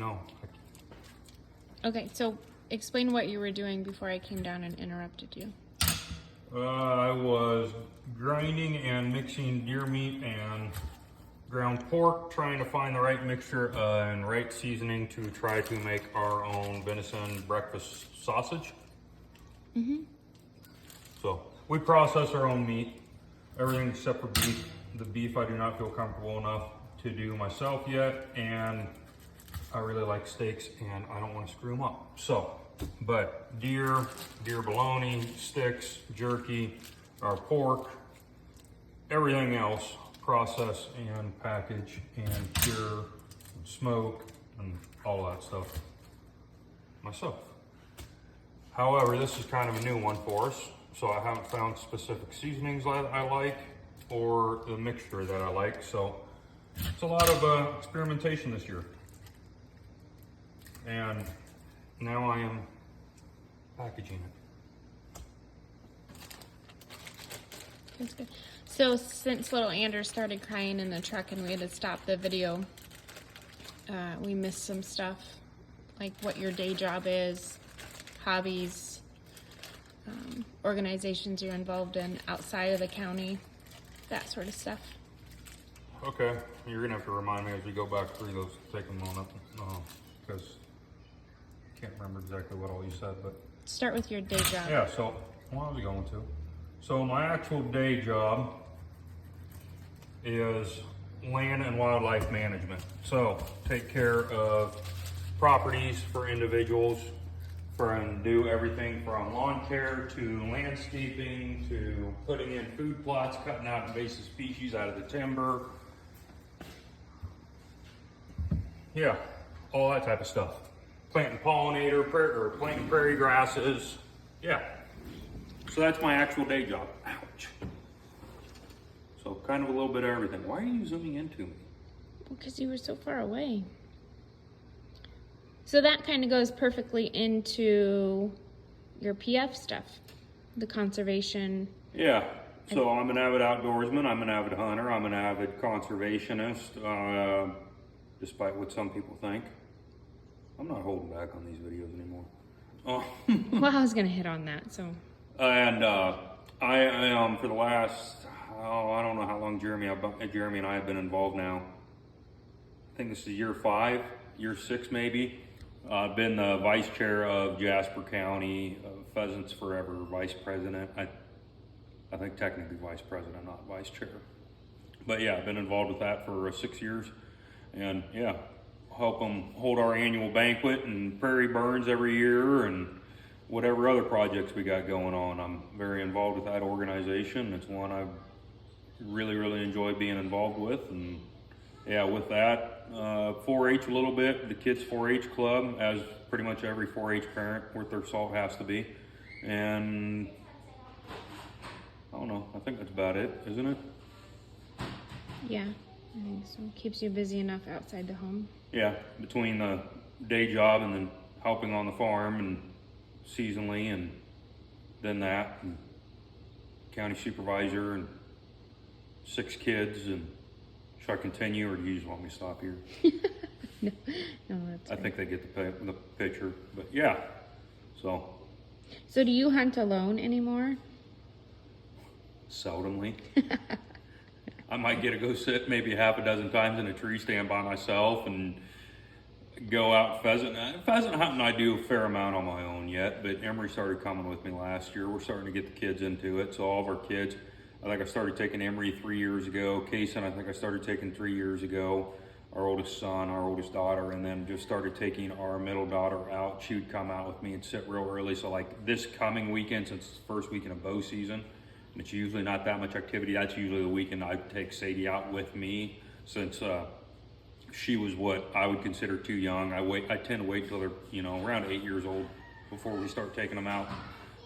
No. Okay, so explain what you were doing before I came down and interrupted you. I was grinding and mixing deer meat and ground pork, trying to find the right mixture and right seasoning to try to make our own venison breakfast sausage. So we process our own meat, everything except for beef. The beef I do not feel comfortable enough to do myself yet, and I really like steaks and I don't want to screw them up. So, but deer bologna, sticks, jerky, our pork, everything else, process and package and cure and smoke and all that stuff myself. However, this is kind of a new one for us, so I haven't found specific seasonings that I like or the mixture that I like. So it's a lot of experimentation this year. And now I am packaging it. That's good. So since little Anders started crying in the truck and we had to stop the video, we missed some stuff, like what your day job is, hobbies, organizations you're involved in outside of the county, that sort of stuff. Okay, you're gonna have to remind me as we go back through those, take them on up, because I can't remember exactly what all you said, but. Start with your day job. Yeah, so what was I going to? So my actual day job is land and wildlife management. So take care of properties for individuals, and do everything from lawn care to landscaping to putting in food plots, cutting out invasive species out of the timber. Yeah, all that type of stuff. Planting pollinator, or planting prairie grasses. Yeah. So that's my actual day job. Ouch. So kind of a little bit of everything. Why are you zooming into me? Because you were so far away. So that kind of goes perfectly into your PF stuff, the conservation. Yeah. So I'm an avid outdoorsman. I'm an avid hunter. I'm an avid conservationist, despite what some people think. I'm not holding back on these videos anymore. Well, I was going to hit on that, so. And I am for the last, I don't know how long Jeremy and I have been involved now. I think this is year 5, year 6 maybe. I've been the vice chair of Jasper County, Pheasants Forever, vice president. I think technically vice president, not vice chair. But yeah, I've been involved with that for 6 years. And yeah, help them hold our annual banquet and prairie burns every year and whatever other projects we got going on. I'm very involved with that organization. It's one I really, really enjoy being involved with. And yeah, with that, 4-H a little bit, the kids 4-H club, as pretty much every 4-H parent worth their salt has to be. And I don't know, I think that's about it, isn't it? Yeah, I think so. Keeps you busy enough outside the home. Yeah, between the day job and then helping on the farm and seasonally and then that and county supervisor and 6 kids. And should I continue or do you just want me to stop here? No, that's I think they get the picture, but yeah, so. So do you hunt alone anymore? Seldomly. I might get to go sit maybe half a dozen times in a tree stand by myself and go out pheasant hunting. I do a fair amount on my own yet, but Emery started coming with me last year. We're starting to get the kids into it. So all of our kids, I think I started taking Emery 3 years ago. Kaysen, I think I started taking 3 years ago. Our oldest son, our oldest daughter, and then just started taking our middle daughter out. She would come out with me and sit real early. So like this coming weekend, since it's the first weekend of bow season, and it's usually not that much activity, that's usually the weekend I take Sadie out with me, since she was what I would consider too young. I tend to wait till they're, around 8 years old before we start taking them out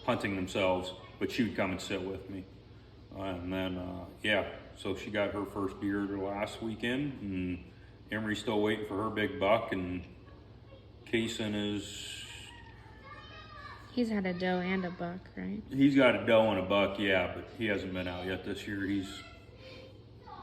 hunting themselves, but she would come and sit with me. And then, yeah, so she got her first deer last weekend, and Emery's still waiting for her big buck, and Kaysen is... He's had a doe and a buck, right? He's got a doe and a buck, yeah, but he hasn't been out yet this year. He's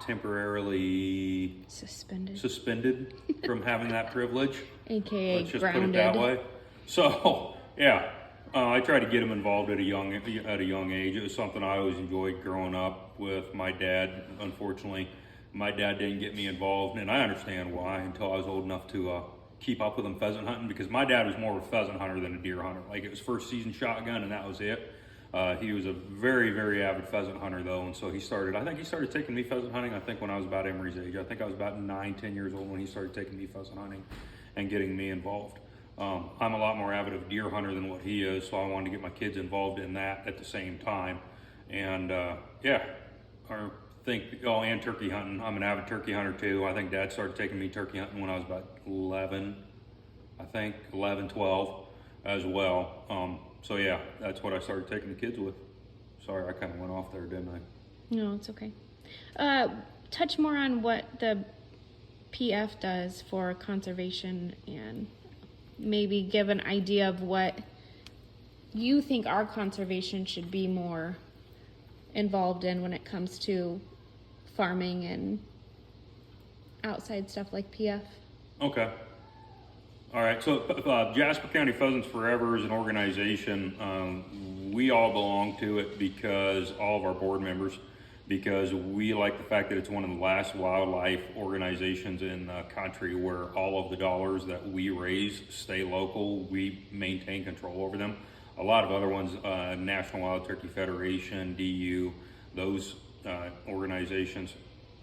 temporarily suspended from having that privilege. AKA Let's just grounded. put it that way. So, yeah, I try to get him involved at a young age. It was something I always enjoyed growing up with my dad. Unfortunately, my dad didn't get me involved, and I understand why until I was old enough to keep up with him pheasant hunting, because my dad was more of a pheasant hunter than a deer hunter. Like, it was first season shotgun, and that was it. He was a very, very avid pheasant hunter, though, and so I think he started taking me pheasant hunting, I think when I was about Emery's age. I think I was about 9, 10 years old when he started taking me pheasant hunting and getting me involved. I'm a lot more avid of deer hunter than what he is, so I wanted to get my kids involved in that at the same time. And and turkey hunting. I'm an avid turkey hunter too. I think Dad started taking me turkey hunting when I was about 11, 12 as well. So yeah, that's what I started taking the kids with. Sorry, I kind of went off there, didn't I? No, it's okay. Touch more on what the PF does for conservation and maybe give an idea of what you think our conservation should be more involved in when it comes to farming and outside stuff like PF. Okay. All right. So Jasper County Pheasants Forever is an organization. We all belong to it because all of our board members, because we like the fact that it's one of the last wildlife organizations in the country where all of the dollars that we raise stay local. We maintain control over them. A lot of other ones, National Wild Turkey Federation, DU, those organizations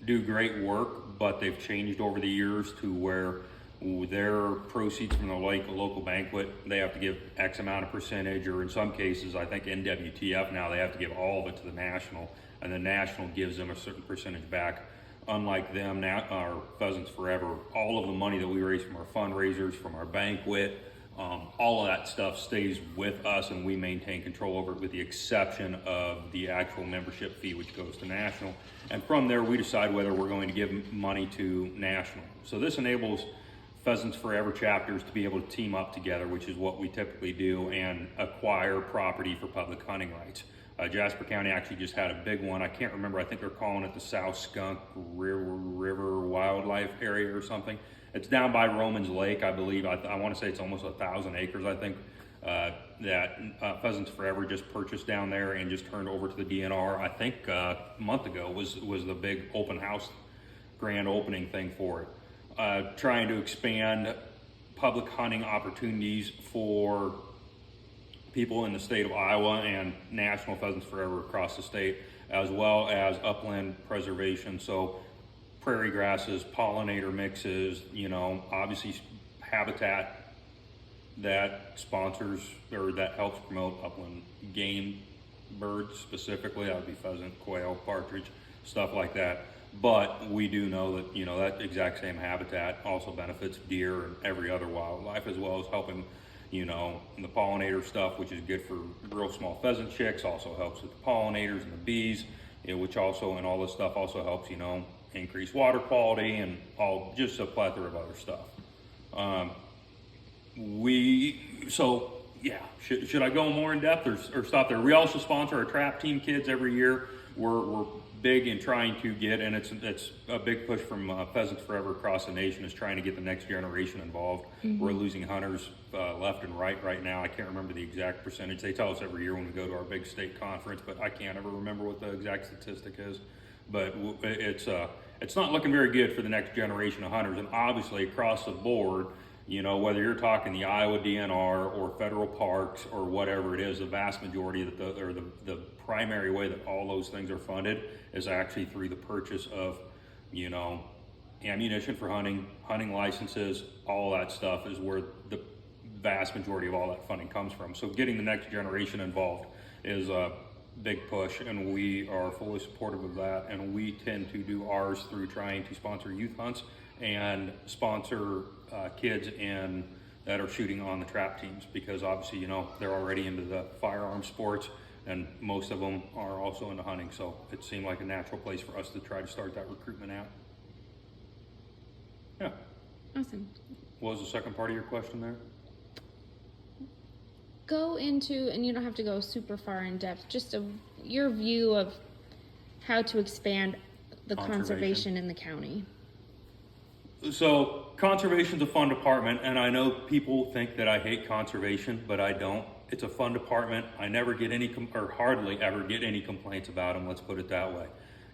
do great work, but they've changed over the years to where their proceeds from the local banquet, they have to give X amount of percentage, or in some cases, I think NWTF now, they have to give all of it to the national, and the national gives them a certain percentage back. Unlike them, now our Pheasants Forever, all of the money that we raise from our fundraisers, from our banquet, all of that stuff stays with us, and we maintain control over it, with the exception of the actual membership fee, which goes to national. And from there, we decide whether we're going to give money to national. So this enables Pheasants Forever chapters to be able to team up together, which is what we typically do, and acquire property for public hunting rights. Jasper County actually just had a big one. I can't remember. I think they're calling it the South Skunk River Wildlife Area or something. It's down by Romans Lake, I believe. I want to say it's almost 1,000 acres, I think, that Pheasants Forever just purchased down there and just turned over to the DNR. I think a month ago was the big open house grand opening thing for it. Trying to expand public hunting opportunities for people in the state of Iowa and National Pheasants Forever across the state, as well as upland preservation. So prairie grasses, pollinator mixes, obviously habitat that sponsors or that helps promote upland game birds specifically. That would be pheasant, quail, partridge, stuff like that. But we do know that, that exact same habitat also benefits deer and every other wildlife, as well as helping, the pollinator stuff, which is good for real small pheasant chicks, also helps with the pollinators and the bees, which also, and all this stuff also helps, increase water quality and just a plethora of other stuff. Should I go more in depth or stop there? We also sponsor our trap team kids every year. We're big in trying to get, and it's a big push from Pheasants Forever across the nation, is trying to get the next generation involved. Mm-hmm. We're losing hunters left and right now. I can't remember the exact percentage. They tell us every year when we go to our big state conference, but I can't ever remember what the exact statistic is. But it's not looking very good for the next generation of hunters. And obviously across the board, whether you're talking the Iowa DNR or federal parks or whatever it is, the vast majority of the primary way that all those things are funded is actually through the purchase of, ammunition for hunting licenses, all that stuff is where the vast majority of all that funding comes from. So getting the next generation involved is a big push, and we are fully supportive of that. And we tend to do ours through trying to sponsor youth hunts and sponsor kids that are shooting on the trap teams, because obviously, they're already into the firearm sports, and most of them are also into hunting. So it seemed like a natural place for us to try to start that recruitment out. Yeah. Awesome. What was the second part of your question there? Go into, and you don't have to go super far in depth, just your view of how to expand the conservation in the county. So conservation's a fun department, and I know people think that I hate conservation, but I don't. It's a fun department. I never get any, or hardly ever get any complaints about them, let's put it that way.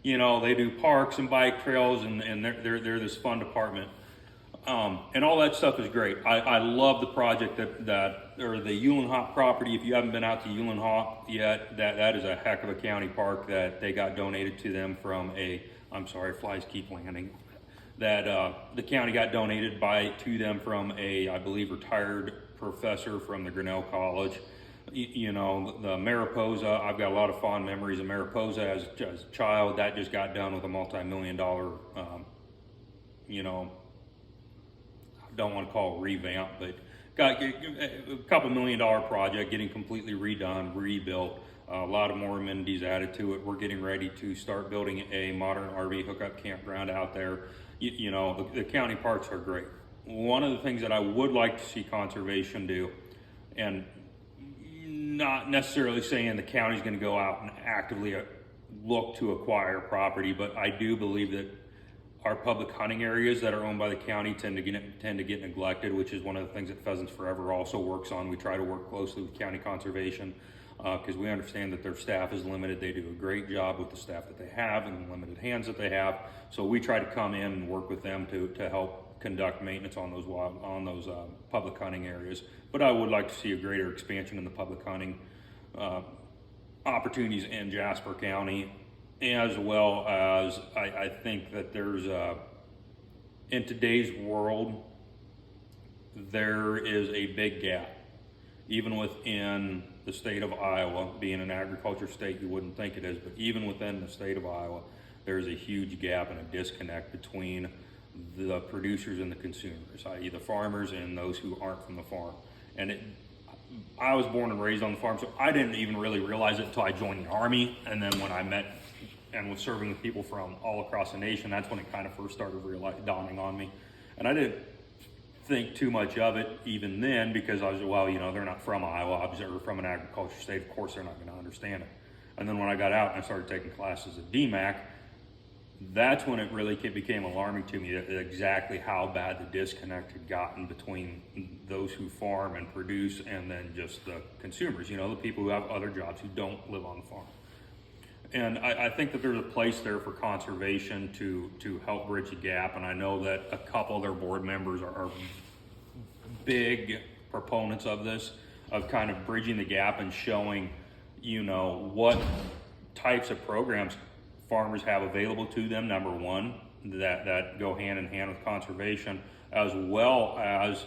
You know, they do parks and bike trails, and they're this fun department. And all that stuff is great. I love the project or the Uhlenhop property. If you haven't been out to Uhlenhop yet, that is a heck of a county park that they got donated to them from I'm sorry, flies keep landing. That the county got donated to them from I believe, retired professor from the Grinnell College. You know, the Mariposa, I've got a lot of fond memories of Mariposa as a child. That just got done with a multi-million-dollar, you know, don't want to call it revamp, but got a couple $1 million project getting completely redone, rebuilt, a lot of more amenities added to it. We're getting ready to start building a modern RV hookup campground out there. You know, the county parks are great. One of the things that I would like to see conservation do, and not necessarily saying the county's going to go out and actively look to acquire property, but I do believe that our public hunting areas that are owned by the county tend to get neglected, which is one of the things that Pheasants Forever also works on. We try to work closely with county conservation because we understand that their staff is limited. They do a great job with the staff that they have and the limited hands that they have. So we try to come in and work with them to help conduct maintenance on those public hunting areas. But I would like to see a greater expansion in the public hunting opportunities in Jasper County, as well as I think that there's in today's world, there is a big gap. Even within the state of Iowa, being an agriculture state, you wouldn't think it is, but even within the state of Iowa, there's a huge gap and a disconnect between the producers and the consumers, i.e. the farmers and those who aren't from the farm. And I was born and raised on the farm, so I didn't even really realize it until I joined the Army. And then when I met and was serving with people from all across the nation, that's when it kind of first started dawning on me. And I didn't think too much of it even then, because I was, well, you know, they're not from Iowa, they're from an agriculture state, of course they're not going to understand it. And then when I got out and I started taking classes at DMAC, that's when it really became alarming to me exactly how bad the disconnect had gotten between those who farm and produce and then just the consumers, you know, the people who have other jobs who don't live on the farm. And I think that there's a place there for conservation to help bridge the gap. And I know that a couple of their board members are big proponents of this, of kind of bridging the gap and showing, you know, what types of programs farmers have available to them, number one, that go hand in hand with conservation, as well as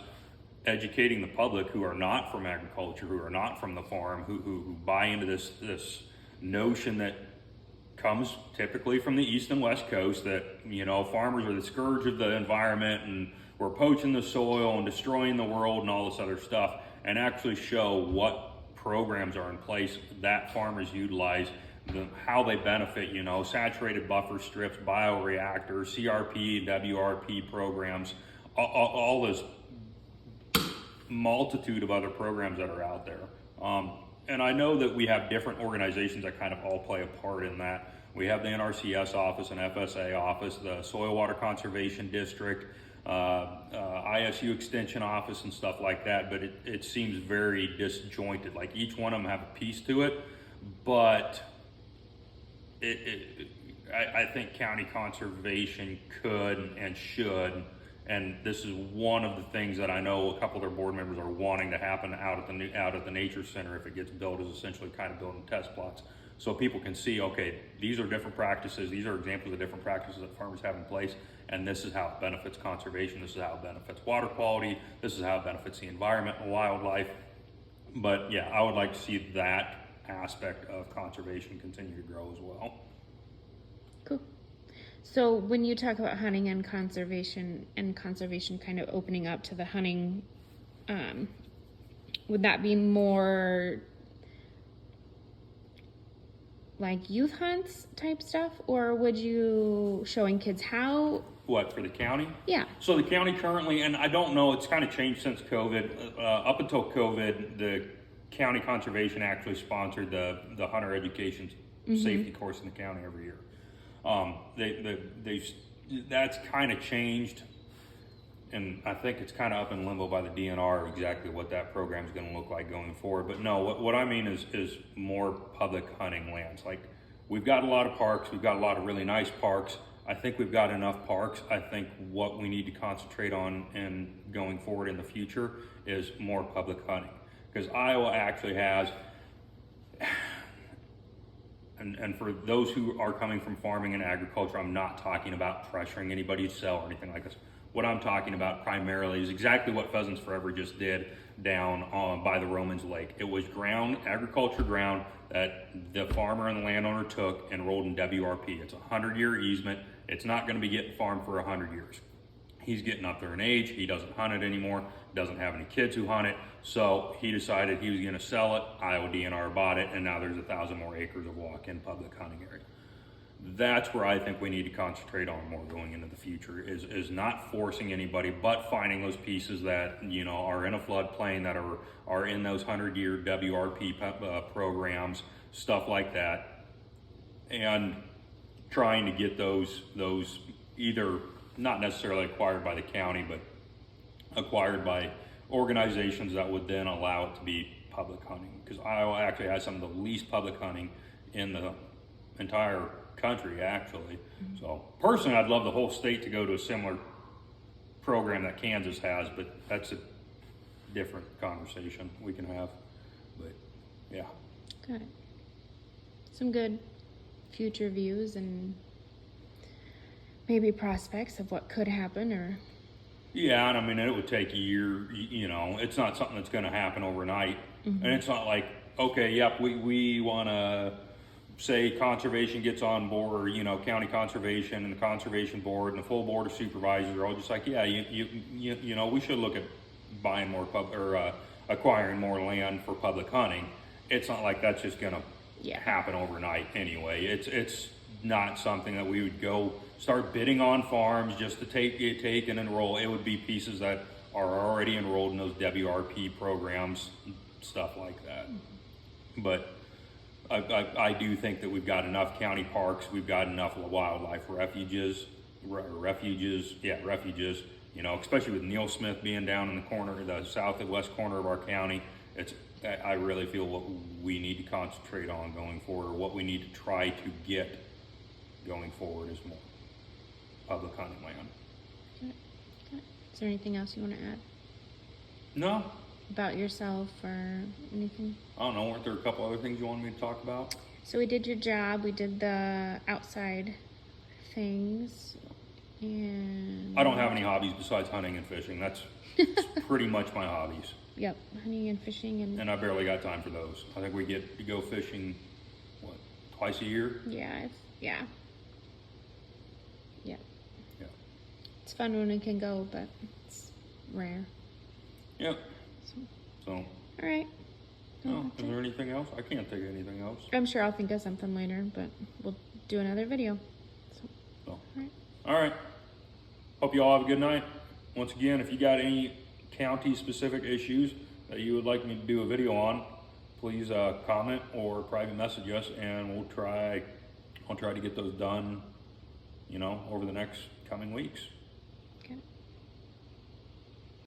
educating the public who are not from agriculture, who are not from the farm, who buy into this notion that comes typically from the East and West Coast, that, you know, farmers are the scourge of the environment and we're poaching the soil and destroying the world and all this other stuff, and actually show what programs are in place that farmers utilize, how they benefit, you know, saturated buffer strips, bioreactors, CRP and WRP programs, all this multitude of other programs that are out there. And I know that we have different organizations that kind of all play a part in that. We have the NRCS office and FSA office, the Soil Water Conservation District, ISU Extension Office and stuff like that, but it seems very disjointed. Like each one of them have a piece to it, but I think county conservation could and should, and this is one of the things that I know a couple of their board members are wanting to happen out at the Nature Center, if it gets built, is essentially kind of building test plots. So people can see, okay, these are different practices, these are examples of different practices that farmers have in place, and this is how it benefits conservation, this is how it benefits water quality, this is how it benefits the environment and wildlife. But yeah, I would like to see that aspect of conservation continue to grow as well. Cool. So when you talk about hunting and conservation kind of opening up to the hunting, would that be more like youth hunts type stuff, or would you showing kids how? What, for the county? Yeah. So the county currently, and I don't know, it's kind of changed since COVID. Up until COVID, the county conservation actually sponsored the hunter education safety course in the county every year. That's kind of changed and I think it's kind of up in limbo by the DNR exactly what that program is going to look like going forward. But no, what I mean is more public hunting lands. Like, we've got a lot of parks, we've got a lot of really nice parks. I think we've got enough parks. I think what we need to concentrate on and going forward in the future is more public hunting, because Iowa actually has. And for those who are coming from farming and agriculture, I'm not talking about pressuring anybody to sell or anything like this. What I'm talking about primarily is exactly what Pheasants Forever just did down by the Romans Lake. It was ground, agriculture ground, that the farmer and the landowner took and rolled in WRP. It's a 100-year easement. It's not going to be getting farmed for 100 years. He's getting up there in age. He doesn't hunt it anymore. Doesn't have any kids who hunt it. So he decided he was going to sell it. Iowa DNR bought it, and now there's 1,000 more acres of walk-in public hunting area. That's where I think we need to concentrate on more going into the future, is not forcing anybody, but finding those pieces that, you know, are in a floodplain, that are in those 100-year WRP programs, stuff like that, and trying to get those either not necessarily acquired by the county, but acquired by organizations that would then allow it to be public hunting. Because Iowa actually has some of the least public hunting in the entire country, actually. Mm-hmm. So personally, I'd love the whole state to go to a similar program that Kansas has, but that's a different conversation we can have. But yeah. Got it. Some good future views and maybe prospects of what could happen, or yeah, and I mean, it would take a year, you know, it's not something that's going to happen overnight. Mm-hmm. And it's not like, okay, yep, we want to say conservation gets on board, or, you know, county conservation and the conservation board and the full board of supervisors are all just like, yeah, you know, we should look at buying more acquiring more land for public hunting. It's not like that's just going to happen overnight anyway. It's not something that we would go start bidding on farms just to take and enroll. It would be pieces that are already enrolled in those WRP programs, stuff like that. But I do think that we've got enough county parks, we've got enough wildlife refuges, you know, especially with Neil Smith being down in the corner, the south and west corner of our county. I really feel what we need to concentrate on going forward, or what we need to try to get going forward, is more public hunting land. Got it. Is there anything else you want to add? No. About yourself or anything? I don't know. Weren't there a couple other things you wanted me to talk about? So we did your job. We did the outside things. And I don't have any hobbies besides hunting and fishing. That's pretty much my hobbies. Yep, hunting and fishing. And I barely got time for those. I think we get to go fishing, what, twice a year? Yeah. Yeah. Yeah. It's fun when it can go, but it's rare. Yep. So. All right. Oh, is there anything else? I can't think of anything else. I'm sure I'll think of something later, but we'll do another video. So. All right. All right. Hope you all have a good night. Once again, if you got any county-specific issues that you would like me to do a video on, please comment or private message us, and I'll try to get those done, you know, over the next coming weeks.